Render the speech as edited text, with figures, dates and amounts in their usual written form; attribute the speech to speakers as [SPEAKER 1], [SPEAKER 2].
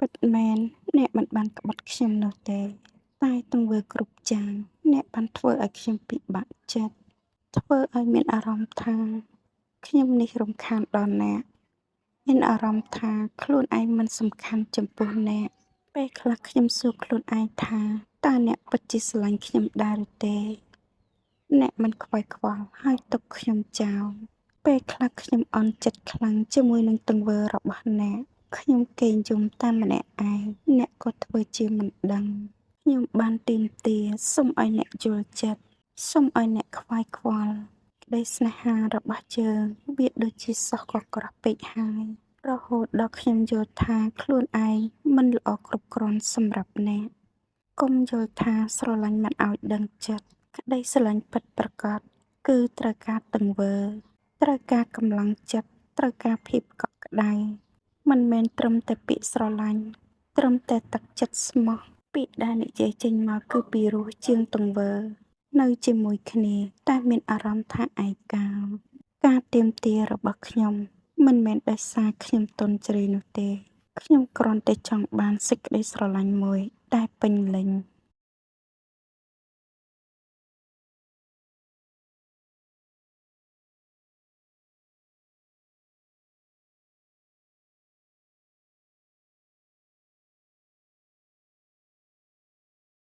[SPEAKER 1] ពិតមែនអ្នកមិនបានក្បត់ខ្ញុំនោះទេតែទង្វើគ្រប់យ៉ាងអ្នកបានធ្វើឲ្យខ្ញុំពិបាកចិត្តធ្វើឲ្យមានអារម្មណ៍ថាខ្ញុំនេះរំខានដល់អ្នកមានអារម្មណ៍ថាខ្លួនឯងមិនសំខាន់ចំពោះអ្នកពេលខ្លះខ្ញុំសួរខ្លួនឯងថាតើអ្នកពិតជាស្រឡាញ់ខ្ញុំដែរឬទេអ្នកមិនខ្វាយខ្វល់ហើយទុកខ្ញុំចោលពេលខ្លះខ្ញុំអន់ចិត្តខ្លាំងជាមួយនឹងទង្វើរបស់អ្នកខ្ញុំកេងយំតែម្នាក់ឯងអ្នកក៏ធ្វើជាមិនដឹងខ្ញុំបានទាមទារសូមឲ្យអ្នកយល់ចិត្តសូមឲ្យអ្នកខ្វាយខ្វល់ក្តីស្នេហារបស់យើងវាដូចជាសោះកក្រោះពេកហើយរហូតដល់ខ្ញុំយល់ថាខ្លួនឯងមិនល្អគ្រប់គ្រាន់សម្រាប់អ្នកកុំយល់ថាស្រឡាញ់មិនឲ្យដឹងចិត្តក្តីស្រឡាញ់ពិតប្រាកដគឺត្រូវការទង្វើត្រូវការកម្លាំងចិត្តត្រូវការភាពកក់ក្ដៅមិនមែនត្រឹមតែពាក្យស្រឡាញ់ត្រឹមតែទឹកចិត្តស្មោះពាក្យដែលនិយាយចេញមកគឺពីរោះជាងទង្វើនៅជាមួយគ្នាតែមានអារម្មណ៍ថាឯកោការទាមទាររបស់ខ្ញុំមិនមែនដោយសារខ្ញុំទន់ជ្រាយនោះទេខ្ញុំគ្រាន់តែចង់បានសេចក្តីស្រឡាញ់មួយដែលពេញលេញ